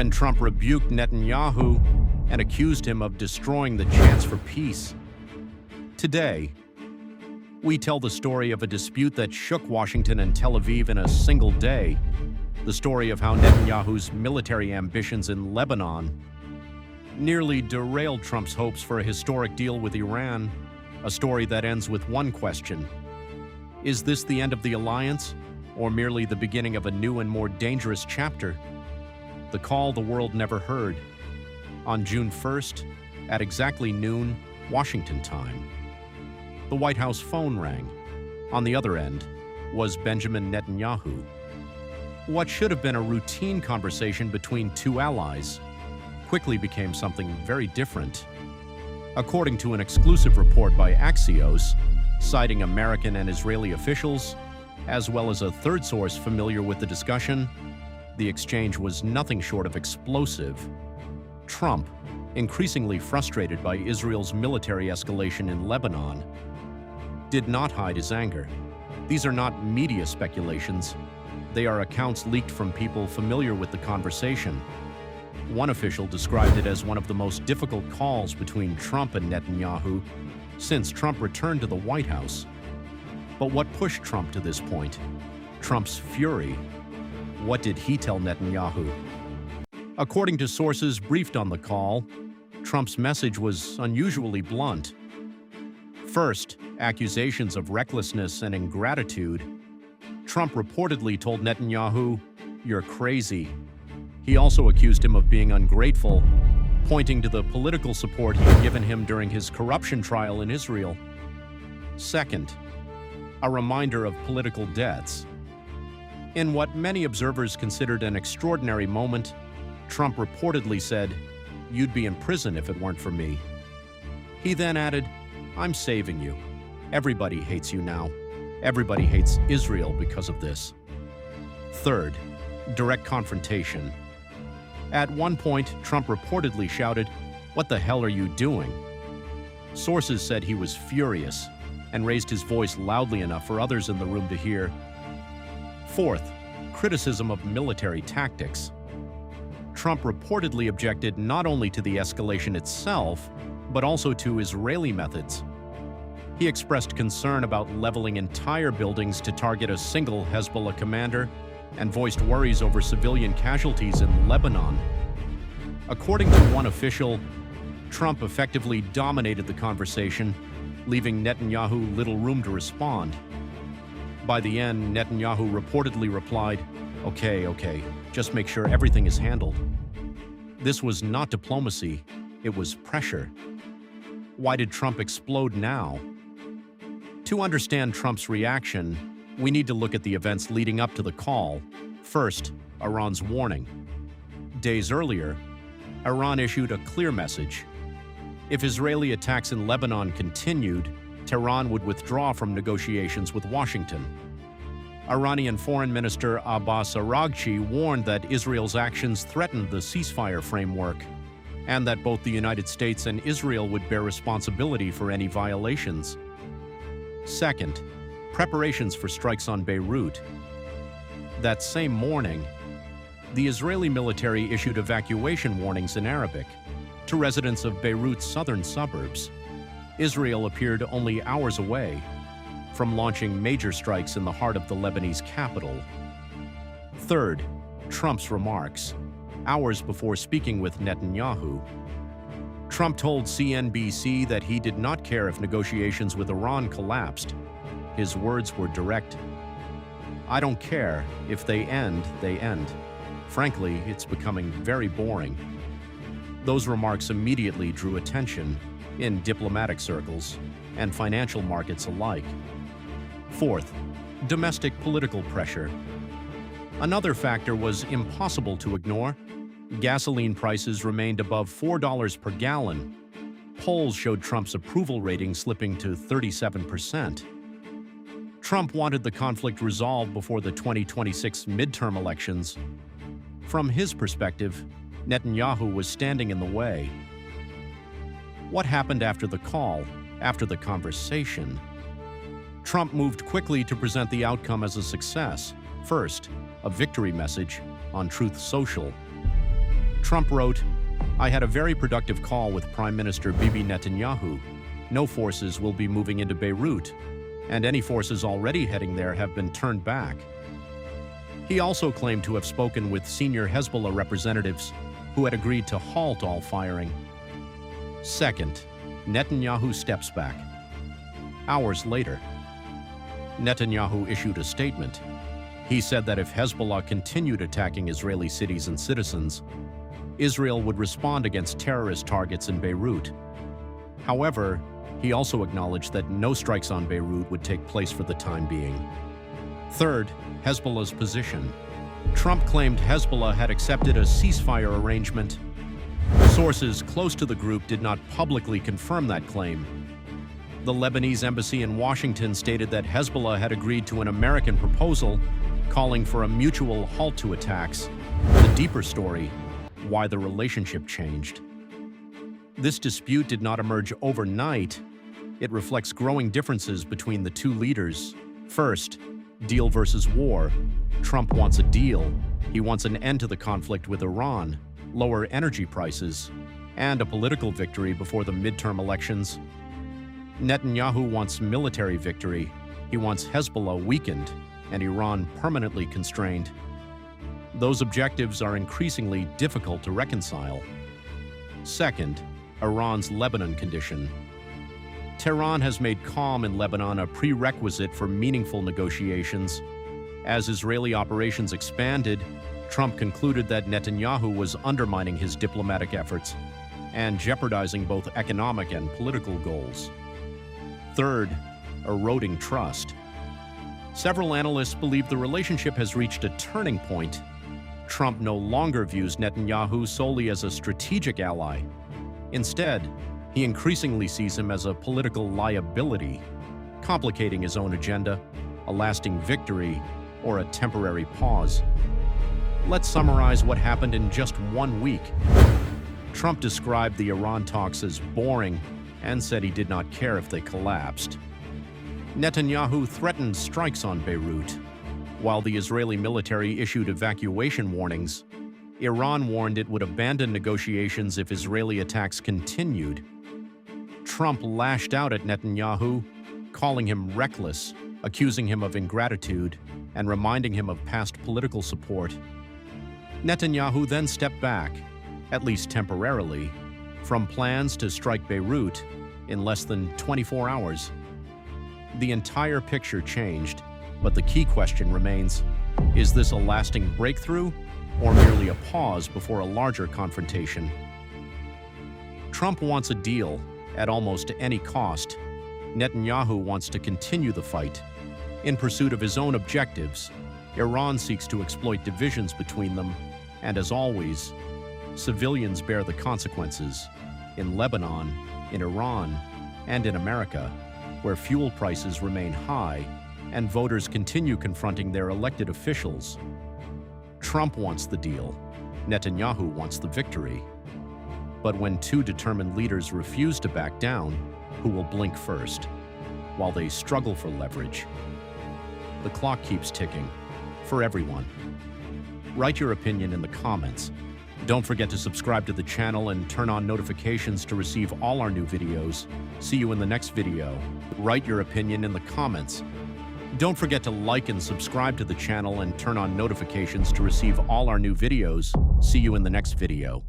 when Trump rebuked Netanyahu and accused him of destroying the chance for peace. Today, we tell the story of a dispute that shook Washington and Tel Aviv in a single day, the story of how Netanyahu's military ambitions in Lebanon nearly derailed Trump's hopes for a historic deal with Iran, a story that ends with one question: is this the end of the alliance, or merely the beginning of a new and more dangerous chapter? The call the world never heard. On June 1st, at exactly noon, Washington time, the White House phone rang. On the other end was Benjamin Netanyahu. What should have been a routine conversation between two allies quickly became something very different. According to an exclusive report by Axios, citing American and Israeli officials, as well as a third source familiar with the discussion, the exchange was nothing short of explosive. Trump, increasingly frustrated by Israel's military escalation in Lebanon, did not hide his anger. These are not media speculations. They are accounts leaked from people familiar with the conversation. One official described it as one of the most difficult calls between Trump and Netanyahu since Trump returned to the White House. But what pushed Trump to this point? Trump's fury. What did he tell Netanyahu? According to sources briefed on the call, Trump's message was unusually blunt. First, accusations of recklessness and ingratitude. Trump reportedly told Netanyahu, "You're crazy." He also accused him of being ungrateful, pointing to the political support he had given him during his corruption trial in Israel. Second, a reminder of political debts. In what many observers considered an extraordinary moment, Trump reportedly said, "You'd be in prison if it weren't for me." He then added, "I'm saving you. Everybody hates you now. Everybody hates Israel because of this." Third, direct confrontation. At one point, Trump reportedly shouted, "What the hell are you doing?" Sources said he was furious and raised his voice loudly enough for others in the room to hear. Fourth, criticism of military tactics. Trump reportedly objected not only to the escalation itself, but also to Israeli methods. He expressed concern about leveling entire buildings to target a single Hezbollah commander and voiced worries over civilian casualties in Lebanon. According to one official, Trump effectively dominated the conversation, leaving Netanyahu little room to respond. By the end, Netanyahu reportedly replied, Okay, just make sure everything is handled." This was not diplomacy, it was pressure. Why did Trump explode now? To understand Trump's reaction, we need to look at the events leading up to the call. First, Iran's warning. Days earlier, Iran issued a clear message. If Israeli attacks in Lebanon continued, Tehran would withdraw from negotiations with Washington. Iranian Foreign Minister Abbas Araghchi warned that Israel's actions threatened the ceasefire framework, and that both the United States and Israel would bear responsibility for any violations. Second, preparations for strikes on Beirut. That same morning, the Israeli military issued evacuation warnings in Arabic to residents of Beirut's southern suburbs. Israel appeared only hours away from launching major strikes in the heart of the Lebanese capital. Third, Trump's remarks. Hours before speaking with Netanyahu, Trump told CNBC that he did not care if negotiations with Iran collapsed. His words were direct. "I don't care. If they end, they end. Frankly, it's becoming very boring." Those remarks immediately drew attention in diplomatic circles and financial markets alike. Fourth, domestic political pressure. Another factor was impossible to ignore. Gasoline prices remained above $4 per gallon. Polls showed Trump's approval rating slipping to 37%. Trump wanted the conflict resolved before the 2026 midterm elections. From his perspective, Netanyahu was standing in the way. What happened after the call, after the conversation? Trump moved quickly to present the outcome as a success. First, a victory message on Truth Social. Trump wrote, "I had a very productive call with Prime Minister Bibi Netanyahu. No forces will be moving into Beirut, and any forces already heading there have been turned back." He also claimed to have spoken with senior Hezbollah representatives who had agreed to halt all firing. Second, Netanyahu steps back. Hours later, Netanyahu issued a statement. He said that if Hezbollah continued attacking Israeli cities and citizens, Israel would respond against terrorist targets in Beirut. However, he also acknowledged that no strikes on Beirut would take place for the time being. Third, Hezbollah's position. Trump claimed Hezbollah had accepted a ceasefire arrangement. Sources close to the group did not publicly confirm that claim. The Lebanese embassy in Washington stated that Hezbollah had agreed to an American proposal calling for a mutual halt to attacks. The deeper story, why the relationship changed. This dispute did not emerge overnight. It reflects growing differences between the two leaders. First, deal versus war. Trump wants a deal. He wants an end to the conflict with Iran, lower energy prices, and a political victory before the midterm elections. Netanyahu wants military victory. He wants Hezbollah weakened and Iran permanently constrained. Those objectives are increasingly difficult to reconcile. Second, Iran's Lebanon condition. Tehran has made calm in Lebanon a prerequisite for meaningful negotiations. As Israeli operations expanded, Trump concluded that Netanyahu was undermining his diplomatic efforts and jeopardizing both economic and political goals. Third, eroding trust. Several analysts believe the relationship has reached a turning point. Trump no longer views Netanyahu solely as a strategic ally. Instead, he increasingly sees him as a political liability, complicating his own agenda, a lasting victory, or a temporary pause. Let's summarize what happened in just 1 week. Trump described the Iran talks as boring and said he did not care if they collapsed. Netanyahu threatened strikes on Beirut. While the Israeli military issued evacuation warnings, Iran warned it would abandon negotiations if Israeli attacks continued. Trump lashed out at Netanyahu, calling him reckless, accusing him of ingratitude, and reminding him of past political support. Netanyahu then stepped back, at least temporarily, from plans to strike Beirut in less than 24 hours. The entire picture changed, but the key question remains, is this a lasting breakthrough or merely a pause before a larger confrontation? Trump wants a deal at almost any cost. Netanyahu wants to continue the fight. In pursuit of his own objectives, Iran seeks to exploit divisions between them, and as always, civilians bear the consequences in Lebanon, in Iran, and in America, where fuel prices remain high and voters continue confronting their elected officials. Trump wants the deal. Netanyahu wants the victory. But when two determined leaders refuse to back down, who will blink first? While they struggle for leverage, the clock keeps ticking for everyone. Write your opinion in the comments. Don't forget to subscribe to the channel and turn on notifications to receive all our new videos. See you in the next video. Write your opinion in the comments. Don't forget to like and subscribe to the channel and turn on notifications to receive all our new videos. See you in the next video.